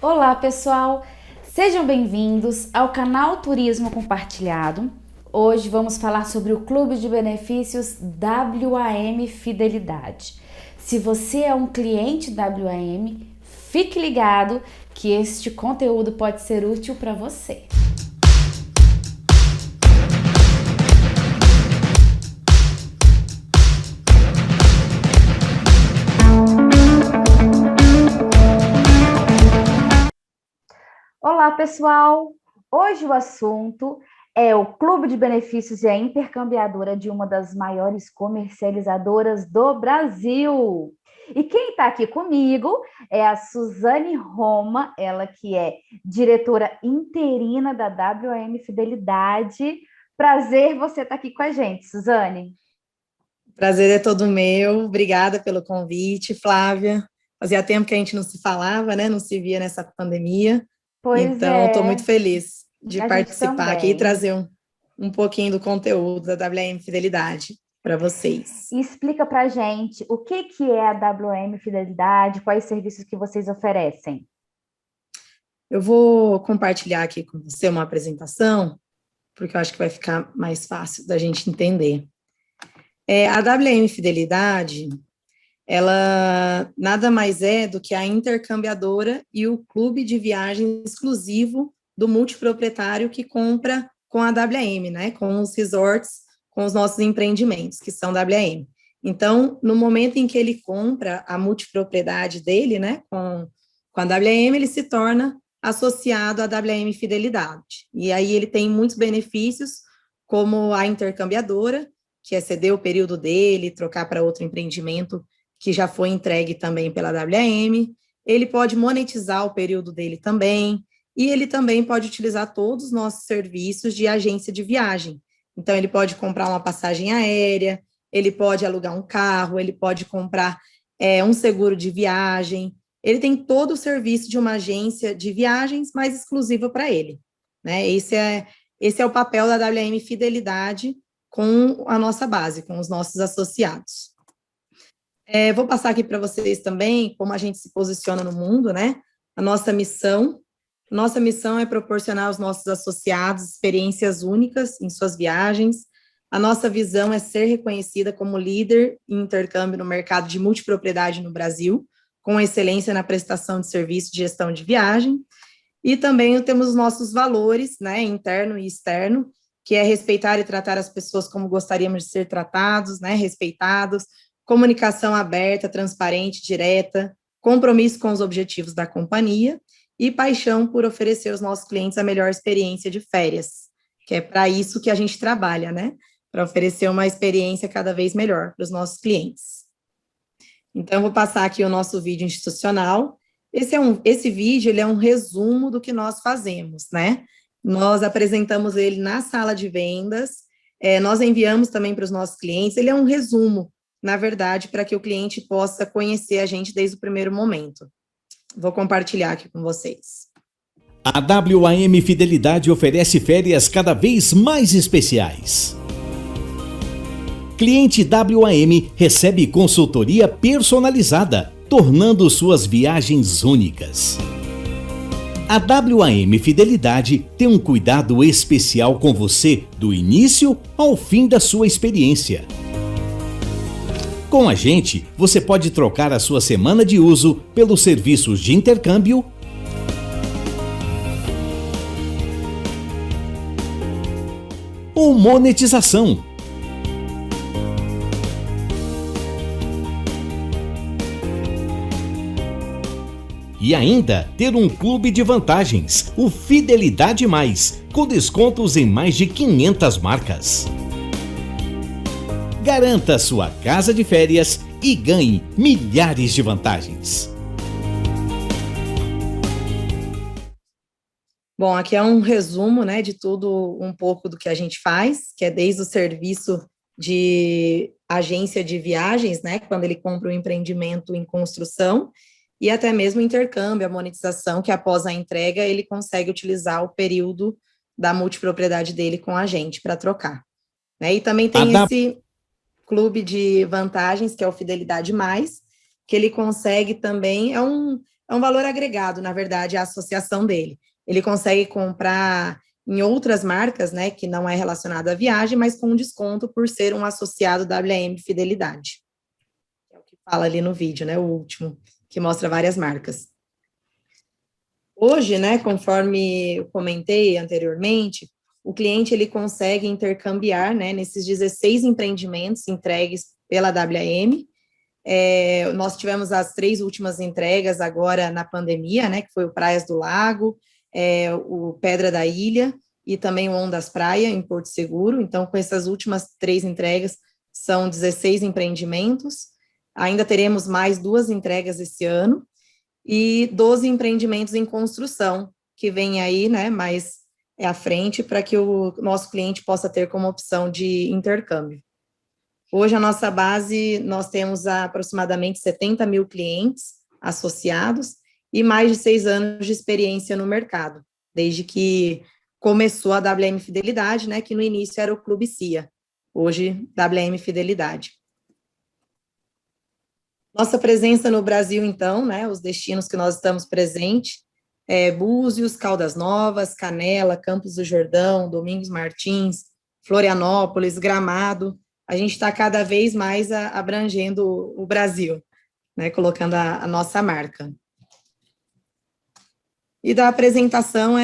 Olá, pessoal! Sejam bem-vindos ao canal Turismo Compartilhado. Hoje vamos falar sobre o Clube de Benefícios WAM Fidelidade. Se você é um cliente WAM, fique ligado que este conteúdo pode ser útil para você. Olá, pessoal! Hoje o assunto é o Clube de Benefícios e a intercambiadora de uma das maiores comercializadoras do Brasil. E quem está aqui comigo é a Suzane Roma, ela que é diretora interina da WM Fidelidade. Prazer você estar aqui com a gente, Suzane. Prazer é todo meu. Obrigada pelo convite, Flávia. Fazia tempo que a gente não se falava, né? Não se via nessa pandemia. Pois Então, estou muito é, feliz de a gente participar aqui e também. trazer um pouquinho do conteúdo da WM Fidelidade para vocês. E explica para a gente o que é a WM Fidelidade, quais serviços que vocês oferecem. Eu vou compartilhar aqui com você uma apresentação, porque eu acho que vai ficar mais fácil da gente entender. A WM Fidelidade, ela nada mais é do que a intercambiadora e o clube de viagem exclusivo do multiproprietário que compra com a WM, né? Com os resorts, com os nossos empreendimentos, que são WM. Então, no momento em que ele compra a multipropriedade dele, né? Com a WM, ele se torna associado à WM Fidelidade. E aí ele tem muitos benefícios, como a intercambiadora, que é ceder o período dele, trocar para outro empreendimento que já foi entregue também pela WM, ele pode monetizar o período dele também, e ele também pode utilizar todos os nossos serviços de agência de viagem. Então, ele pode comprar uma passagem aérea, ele pode alugar um carro, ele pode comprar um seguro de viagem, ele tem todo o serviço de uma agência de viagens mais exclusiva para ele, né? Esse é o papel da WM Fidelidade com a nossa base, com os nossos associados. Vou passar aqui para vocês também como a gente se posiciona no mundo, né? A nossa missão. Nossa missão é proporcionar aos nossos associados experiências únicas em suas viagens. A nossa visão é ser reconhecida como líder em intercâmbio no mercado de multipropriedade no Brasil, com excelência na prestação de serviço de gestão de viagem. E também temos os nossos valores, né, interno e externo, que é respeitar e tratar as pessoas como gostaríamos de ser tratados, né, respeitados, comunicação aberta, transparente, direta, compromisso com os objetivos da companhia e paixão por oferecer aos nossos clientes a melhor experiência de férias, que é para isso que a gente trabalha, né? Para oferecer uma experiência cada vez melhor para os nossos clientes. Então, eu vou passar aqui o nosso vídeo institucional. Esse vídeo ele é um resumo do que nós fazemos, né? Nós apresentamos ele na sala de vendas, nós enviamos também para os nossos clientes, ele é um resumo, na verdade, para que o cliente possa conhecer a gente desde o primeiro momento. Vou compartilhar aqui com vocês. A WAM Fidelidade oferece férias cada vez mais especiais. Cliente WAM recebe consultoria personalizada, tornando suas viagens únicas. A WAM Fidelidade tem um cuidado especial com você do início ao fim da sua experiência. Com a gente, você pode trocar a sua semana de uso pelos serviços de intercâmbio ou monetização. E ainda ter um clube de vantagens, o Fidelidade Mais, com descontos em mais de 500 marcas. Garanta sua casa de férias e ganhe milhares de vantagens. Bom, aqui é um resumo, né, de tudo um pouco do que a gente faz, que é desde o serviço de agência de viagens, né, quando ele compra um empreendimento em construção, e até mesmo o intercâmbio, a monetização, que após a entrega ele consegue utilizar o período da multipropriedade dele com a gente para trocar, né? E também tem esse clube de vantagens, que é o Fidelidade Mais, que ele consegue também, é é um valor agregado, na verdade, à associação dele. Ele consegue comprar em outras marcas, né, que não é relacionada à viagem, mas com desconto por ser um associado WM Fidelidade. É o que fala ali no vídeo, né, o último, que mostra várias marcas. Hoje, né, conforme eu comentei anteriormente, o cliente ele consegue intercambiar, né, nesses 16 empreendimentos entregues pela WM. Nós tivemos as 3 últimas entregas agora na pandemia, né, que foi o Praias do Lago, o Pedra da Ilha e também o Ondas Praia, em Porto Seguro. Então, com essas últimas 3 entregas, são 16 empreendimentos. Ainda teremos mais 2 entregas esse ano e 12 empreendimentos em construção, que vem aí, né, mais à frente, para que o nosso cliente possa ter como opção de intercâmbio. Hoje, a nossa base, nós temos aproximadamente 70 mil clientes associados e mais de 6 anos de experiência no mercado, desde que começou a WM Fidelidade, né, que no início era o Clube CIA, hoje WM Fidelidade. Nossa presença no Brasil, então, né, os destinos que nós estamos presentes, Búzios, Caldas Novas, Canela, Campos do Jordão, Domingos Martins, Florianópolis, Gramado. A gente está cada vez mais abrangendo o Brasil, né, colocando a nossa marca. E da apresentação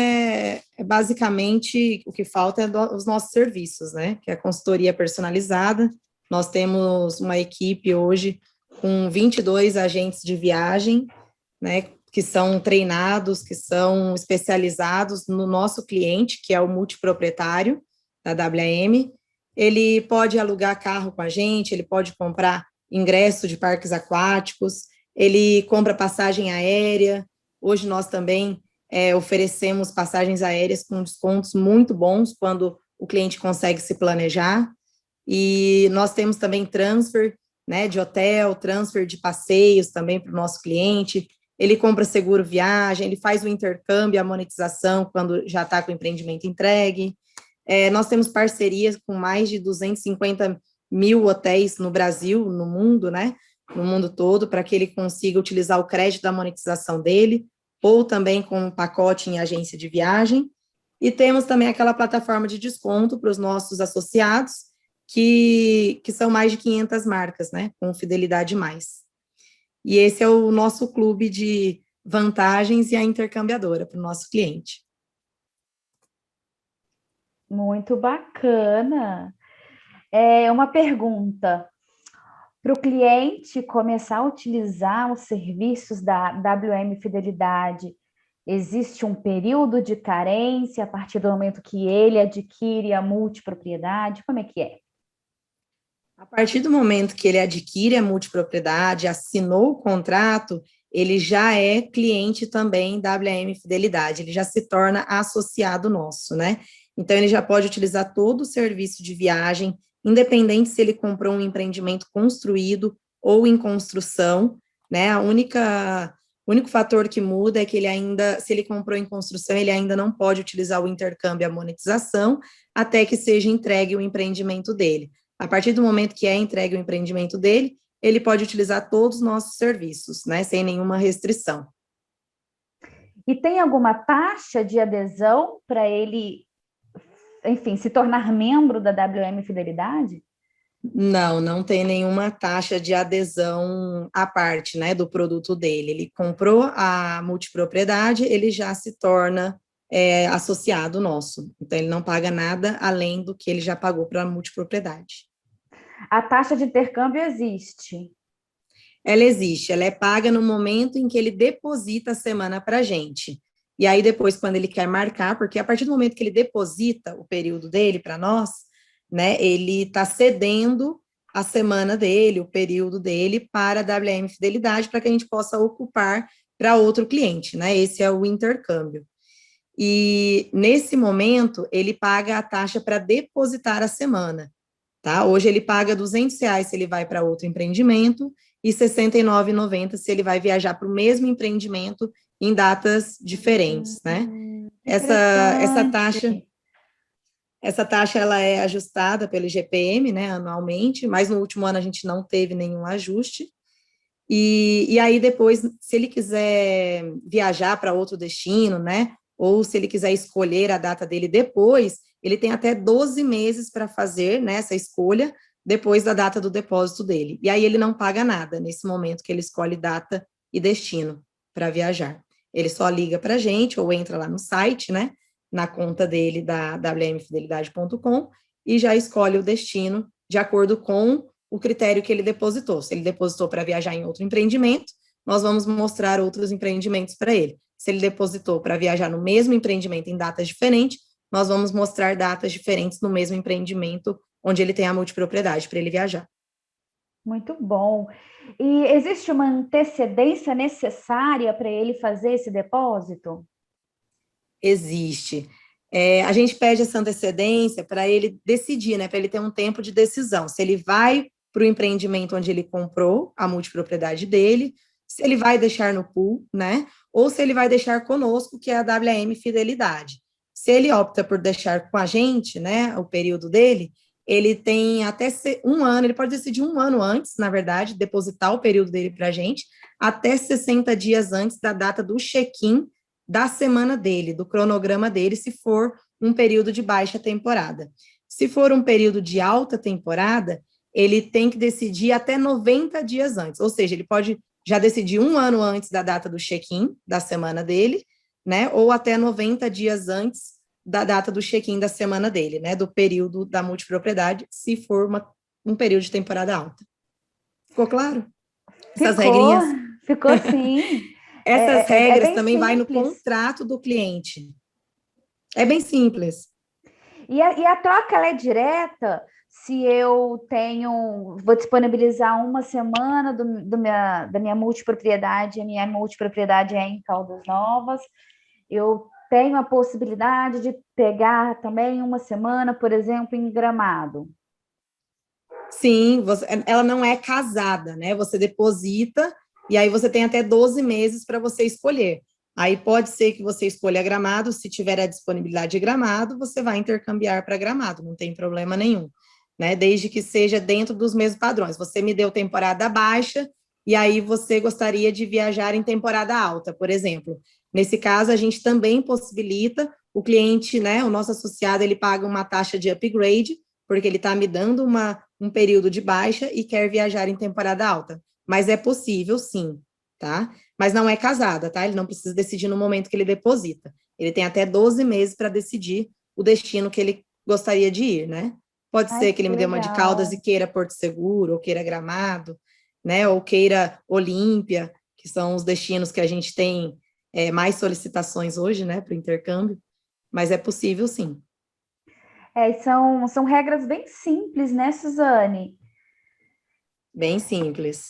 basicamente o que falta os nossos serviços, né, que é a consultoria personalizada. Nós temos uma equipe hoje com 22 agentes de viagem, né, que são treinados, que são especializados no nosso cliente, que é o multiproprietário da WM. Ele pode alugar carro com a gente, ele pode comprar ingresso de parques aquáticos, ele compra passagem aérea. Hoje nós também oferecemos passagens aéreas com descontos muito bons quando o cliente consegue se planejar. E nós temos também transfer, né, de hotel, transfer de passeios também para o nosso cliente. Ele compra seguro viagem, ele faz o intercâmbio, a monetização quando já está com o empreendimento entregue. Nós temos parcerias com mais de 250 mil hotéis no Brasil, no mundo, né, no mundo todo, para que ele consiga utilizar o crédito da monetização dele, ou também com um pacote em agência de viagem. E temos também aquela plataforma de desconto para os nossos associados, que são mais de 500 marcas, né, com Fidelidade Mais. E esse é o nosso clube de vantagens e a intercambiadora para o nosso cliente. Muito bacana. Uma pergunta. Para o cliente começar a utilizar os serviços da WM Fidelidade, existe um período de carência a partir do momento que ele adquire a multipropriedade? Como é que é? A partir do momento que ele adquire a multipropriedade, assinou o contrato, ele já é cliente também da WM Fidelidade, ele já se torna associado nosso, né? Então, ele já pode utilizar todo o serviço de viagem, independente se ele comprou um empreendimento construído ou em construção, né? O único fator que muda é que ele ainda, se ele comprou em construção, ele ainda não pode utilizar o intercâmbio e a monetização até que seja entregue o empreendimento dele. A partir do momento que é entregue o empreendimento dele, ele pode utilizar todos os nossos serviços, né, sem nenhuma restrição. E tem alguma taxa de adesão para ele, enfim, se tornar membro da WM Fidelidade? Não tem nenhuma taxa de adesão à parte, né, do produto dele. Ele comprou a multipropriedade, ele já se torna associado nosso. Então, ele não paga nada além do que ele já pagou para a multipropriedade. A taxa de intercâmbio existe? Ela existe, ela é paga no momento em que ele deposita a semana para a gente. E aí, depois, quando ele quer marcar, porque a partir do momento que ele deposita o período dele para nós, né, ele está cedendo a semana dele, o período dele, para a WM Fidelidade, para que a gente possa ocupar para outro cliente, né? Esse é o intercâmbio. E, nesse momento, ele paga a taxa para depositar a semana, tá? Hoje ele paga R$200 se ele vai para outro empreendimento e R$ 69,90 se ele vai viajar para o mesmo empreendimento em datas diferentes, né? Essa taxa ela é ajustada pelo IGPM, né, anualmente, mas no último ano a gente não teve nenhum ajuste. E aí depois, se ele quiser viajar para outro destino, né, ou se ele quiser escolher a data dele depois, ele tem até 12 meses para fazer, né, essa escolha depois da data do depósito dele. E aí ele não paga nada nesse momento que ele escolhe data e destino para viajar. Ele só liga para a gente ou entra lá no site, né, na conta dele da wmfidelidade.com e já escolhe o destino de acordo com o critério que ele depositou. Se ele depositou para viajar em outro empreendimento, nós vamos mostrar outros empreendimentos para ele. Se ele depositou para viajar no mesmo empreendimento em datas diferentes, nós vamos mostrar datas diferentes no mesmo empreendimento onde ele tem a multipropriedade para ele viajar. Muito bom. E existe uma antecedência necessária para ele fazer esse depósito? Existe. A gente pede essa antecedência para ele decidir, né, para ele ter um tempo de decisão, se ele vai para o empreendimento onde ele comprou a multipropriedade dele, se ele vai deixar no pool, né, ou se ele vai deixar conosco, que é a WM Fidelidade. Se ele opta por deixar com a gente, né, o período dele, ele tem até um ano, ele pode decidir um ano antes, na verdade, depositar o período dele para a gente, até 60 dias antes da data do check-in da semana dele, do cronograma dele, se for um período de baixa temporada. Se for um período de alta temporada, ele tem que decidir até 90 dias antes, ou seja, ele pode já decidir um ano antes da data do check-in da semana dele, né, ou até 90 dias antes da data do check-in da semana dele, né, do período da multipropriedade, se for um período de temporada alta. Ficou claro? Essas regrinhas? Ficou sim. Essas regras também simples. vai no contrato do cliente. É bem simples. E a troca, ela é direta? Se eu vou disponibilizar uma semana da minha multipropriedade, a minha multipropriedade é em Caldas Novas, eu tenho a possibilidade de pegar também uma semana, por exemplo, em Gramado. Sim, ela não é casada, né? Você deposita e aí você tem até 12 meses para você escolher. Aí pode ser que você escolha Gramado, se tiver a disponibilidade de Gramado, você vai intercambiar para Gramado, não tem problema nenhum, né? Desde que seja dentro dos mesmos padrões. Você me deu temporada baixa e aí você gostaria de viajar em temporada alta, por exemplo. Nesse caso, a gente também possibilita o cliente, né? O nosso associado, ele paga uma taxa de upgrade, porque ele está me dando um período de baixa e quer viajar em temporada alta. Mas é possível, sim, tá? Mas não é casada, tá? Ele não precisa decidir no momento que ele deposita. Ele tem até 12 meses para decidir o destino que ele gostaria de ir, né? Pode ser que ele me dê uma de Caldas e queira Porto Seguro, ou queira Gramado, né? Ou queira Olímpia, que são os destinos que a gente tem mais solicitações hoje, né? Para o intercâmbio. Mas é possível, sim. São regras bem simples, né, Suzane? Bem simples.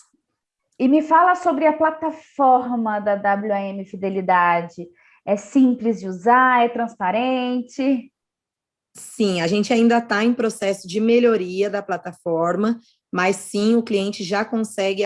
E me fala sobre a plataforma da WM Fidelidade. É simples de usar? É transparente? Sim, a gente ainda está em processo de melhoria da plataforma, mas sim, o cliente já consegue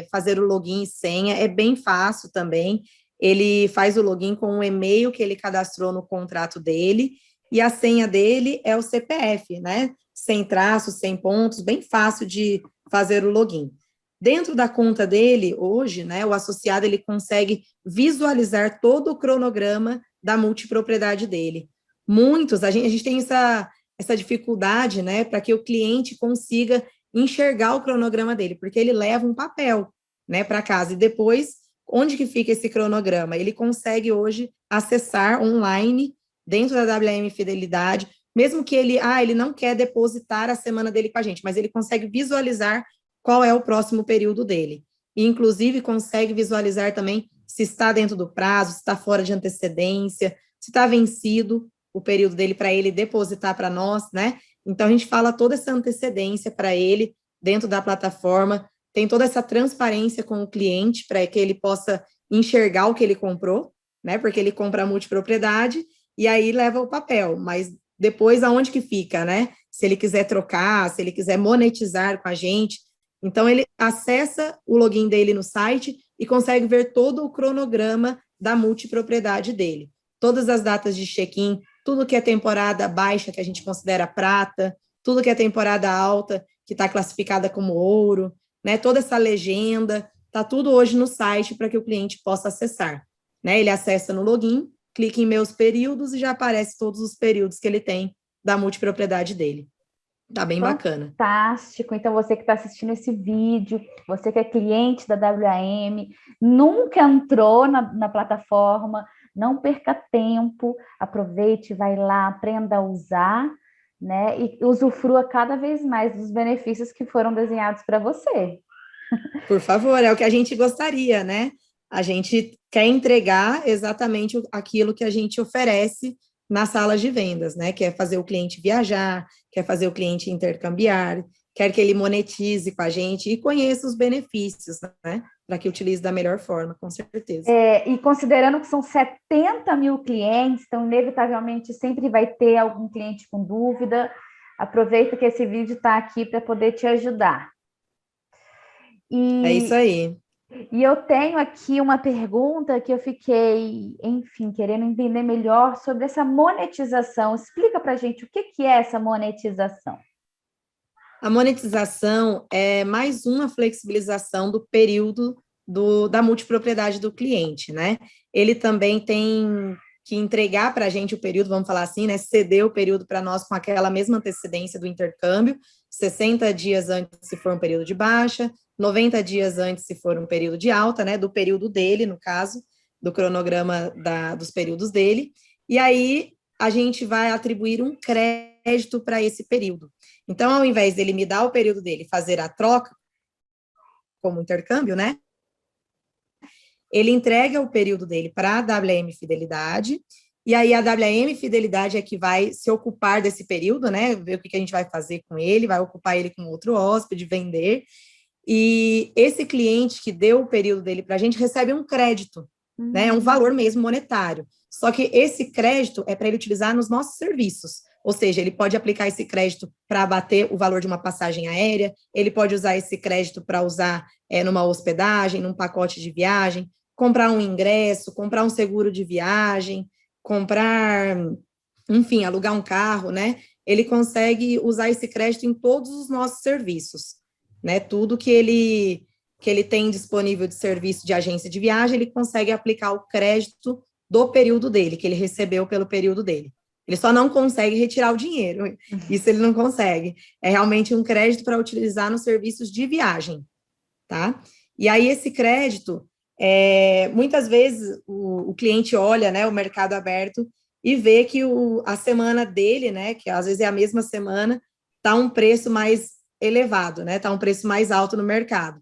fazer o login e senha, é bem fácil também. Ele faz o login com o e-mail que ele cadastrou no contrato dele, e a senha dele é o CPF, né? Sem traços, sem pontos, bem fácil de fazer o login. Dentro da conta dele, hoje, né, o associado ele consegue visualizar todo o cronograma da multipropriedade dele. Muitos, a gente tem essa dificuldade, né, para que o cliente consiga enxergar o cronograma dele, porque ele leva um papel, né, para casa, e depois, onde que fica esse cronograma? Ele consegue hoje acessar online, dentro da WM Fidelidade, mesmo que ele não quer depositar a semana dele com a gente, mas ele consegue visualizar qual é o próximo período dele. E, inclusive, consegue visualizar também se está dentro do prazo, se está fora de antecedência, se está vencido o período dele para ele depositar para nós, né? Então, a gente fala toda essa antecedência para ele dentro da plataforma, tem toda essa transparência com o cliente para que ele possa enxergar o que ele comprou, né? Porque ele compra a multipropriedade e aí leva o papel, mas depois aonde que fica, né? Se ele quiser trocar, se ele quiser monetizar com a gente, então ele acessa o login dele no site e consegue ver todo o cronograma da multipropriedade dele. Todas as datas de check-in, tudo que é temporada baixa, que a gente considera prata, tudo que é temporada alta, que está classificada como ouro, né? Toda essa legenda, está tudo hoje no site para que o cliente possa acessar, né? Ele acessa no login, clica em meus períodos e já aparece todos os períodos que ele tem da multipropriedade dele. Tá bem bacana. Fantástico. Então, você que está assistindo esse vídeo, você que é cliente da WAM, nunca entrou na plataforma, não perca tempo, aproveite, vai lá, aprenda a usar, né? E usufrua cada vez mais dos benefícios que foram desenhados para você. Por favor, é o que a gente gostaria, né? A gente quer entregar exatamente aquilo que a gente oferece nas salas de vendas, né? Quer fazer o cliente viajar, quer fazer o cliente intercambiar, quer que ele monetize com a gente e conheça os benefícios, né? Para que utilize da melhor forma, com certeza. E considerando que são 70 mil clientes, então, inevitavelmente, sempre vai ter algum cliente com dúvida. Aproveita que esse vídeo está aqui para poder te ajudar. É isso aí. E eu tenho aqui uma pergunta que eu fiquei, enfim, querendo entender melhor sobre essa monetização. Explica para a gente o que é essa monetização. A monetização é mais uma flexibilização do período da multipropriedade do cliente, né? Ele também tem que entregar para a gente o período, vamos falar assim, né? Ceder o período para nós com aquela mesma antecedência do intercâmbio, 60 dias antes se for um período de baixa, 90 dias antes se for um período de alta, né? Do período dele, no caso, do cronograma dos períodos dele. E aí a gente vai atribuir um crédito para esse período. Então, ao invés dele me dar o período dele, fazer a troca, como intercâmbio, né? Ele entrega o período dele para a WM Fidelidade, e aí a WM Fidelidade é que vai se ocupar desse período, né? Ver o que a gente vai fazer com ele, vai ocupar ele com outro hóspede, vender. E esse cliente que deu o período dele para a gente recebe um crédito, né? É um valor mesmo monetário. Só que esse crédito é para ele utilizar nos nossos serviços. Ou seja, ele pode aplicar esse crédito para abater o valor de uma passagem aérea, ele pode usar esse crédito para usar numa hospedagem, num pacote de viagem, comprar um ingresso, comprar um seguro de viagem, comprar, enfim, alugar um carro, né? Ele consegue usar esse crédito em todos os nossos serviços, né? Tudo que ele tem disponível de serviço de agência de viagem, ele consegue aplicar o crédito do período dele, que ele recebeu pelo período dele. Ele só não consegue retirar o dinheiro, isso ele não consegue. É realmente um crédito para utilizar nos serviços de viagem, tá? E aí esse crédito, muitas vezes o cliente olha, né, o mercado aberto e vê que a semana dele, né, que às vezes é a mesma semana, está um preço mais elevado, né, está um preço mais alto no mercado.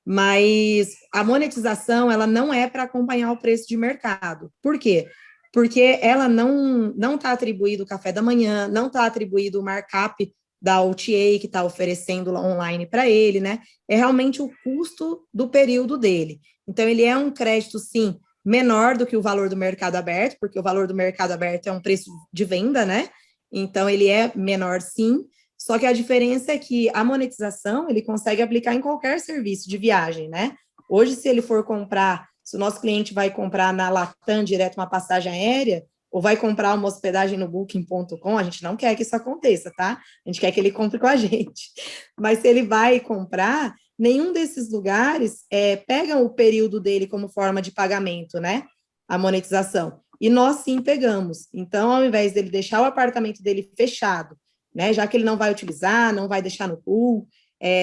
Mas a monetização, ela não é para acompanhar o preço de mercado. Por quê? Porque ela não está atribuído o café da manhã, não está atribuído o markup da OTA que está oferecendo online para ele, né? É realmente o custo do período dele. Então, ele é um crédito, sim, menor do que o valor do mercado aberto, porque o valor do mercado aberto é um preço de venda, né? Então, ele é menor, sim, só que a diferença é que a monetização, ele consegue aplicar em qualquer serviço de viagem, né? Hoje, se ele for comprar, se o nosso cliente vai comprar na Latam direto uma passagem aérea, ou vai comprar uma hospedagem no Booking.com, a gente não quer que isso aconteça, tá? A gente quer que ele compre com a gente. Mas se ele vai comprar, nenhum desses lugares pegam o período dele como forma de pagamento, né? A monetização. E nós sim pegamos. Então, ao invés dele deixar o apartamento dele fechado, né? Já que ele não vai utilizar, não vai deixar no pool,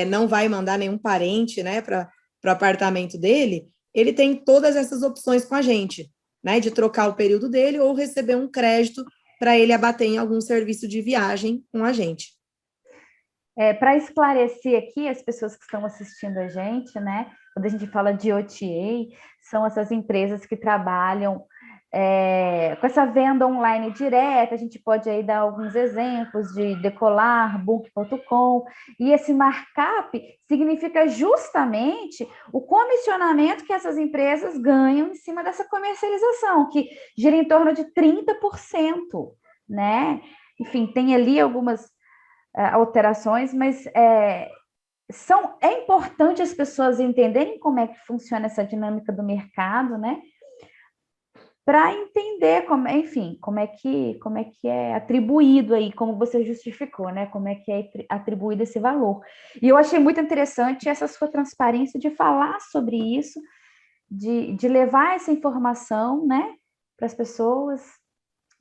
não vai mandar nenhum parente, né, para o apartamento dele, ele tem todas essas opções com a gente, né, de trocar o período dele ou receber um crédito para ele abater em algum serviço de viagem com a gente. Para esclarecer aqui as pessoas que estão assistindo a gente, né, quando a gente fala de OTA, são essas empresas que trabalham com essa venda online direta. A gente pode aí dar alguns exemplos de Decolar, Book.com, e esse markup significa justamente o comissionamento que essas empresas ganham em cima dessa comercialização, que gira em torno de 30%, né? Enfim, tem ali algumas alterações, mas é importante as pessoas entenderem como é que funciona essa dinâmica do mercado, né? para entender como, enfim, como é que é atribuído aí, como você justificou, né? Como é que é atribuído esse valor. E eu achei muito interessante essa sua transparência de falar sobre isso, de levar essa informação, né, para as pessoas.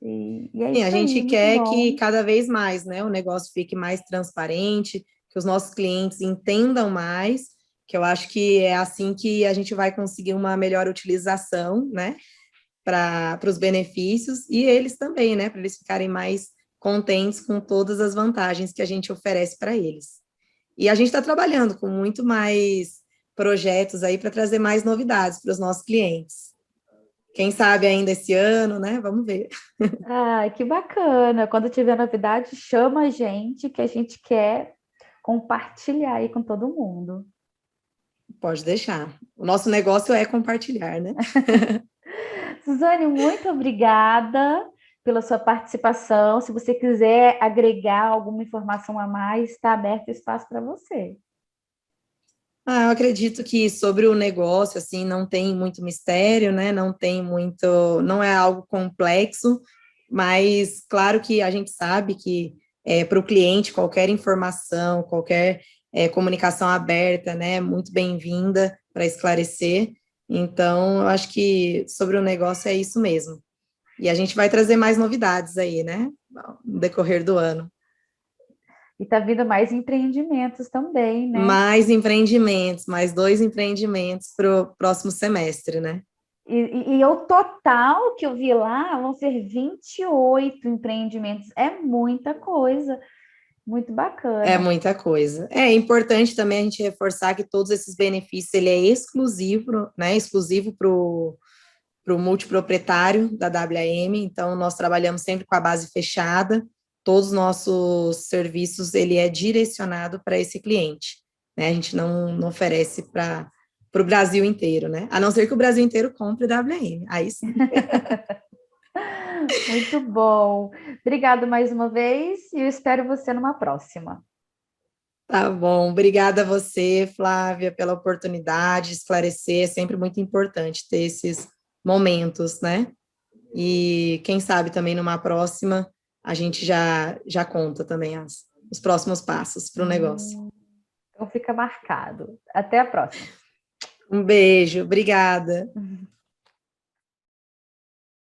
E é Sim, a isso aí, gente muito quer que bom. cada vez mais, né, o negócio fique mais transparente, que os nossos clientes entendam mais, que eu acho que é assim que a gente vai conseguir uma melhor utilização, né, para os benefícios e eles também, né, para eles ficarem mais contentes com todas as vantagens que a gente oferece para eles. E a gente está trabalhando com muito mais projetos aí para trazer mais novidades para os nossos clientes. Quem sabe ainda esse ano, né? Vamos ver. Ai, que bacana. Quando tiver novidade, chama a gente, que a gente quer compartilhar aí com todo mundo. Pode deixar. O nosso negócio é compartilhar, né? Suzane, muito obrigada pela sua participação. Se você quiser agregar alguma informação a mais, está aberto espaço para você. Eu acredito que sobre o negócio, assim, não tem muito mistério, né? Não tem muito, não é algo complexo, mas claro que a gente sabe que para o cliente qualquer informação, qualquer comunicação aberta, né, é muito bem-vinda para esclarecer. Então, eu acho que sobre o negócio é isso mesmo. E a gente vai trazer mais novidades aí, né, no decorrer do ano. E está vindo mais empreendimentos também, né? Mais empreendimentos, mais 2 empreendimentos para o próximo semestre, né? E o total que eu vi lá vão ser 28 empreendimentos. É muita coisa, muito É bacana. muita coisa. É importante também a gente reforçar que todos esses benefícios ele é exclusivo, né? Exclusivo para o multiproprietário da WM. Então, nós trabalhamos sempre com a base fechada. Todos os nossos serviços ele é direcionado para esse cliente, né? A gente não oferece para o Brasil inteiro, né? A não ser que o Brasil inteiro compre WM. Aí sim. Muito bom. Obrigada mais uma vez e eu espero você numa próxima. Tá bom, obrigada a você, Flávia, pela oportunidade de esclarecer. É sempre muito importante ter esses momentos, né? E quem sabe também numa próxima a gente já conta também os próximos passos para o negócio. Então fica marcado. Até a próxima. Um beijo, obrigada.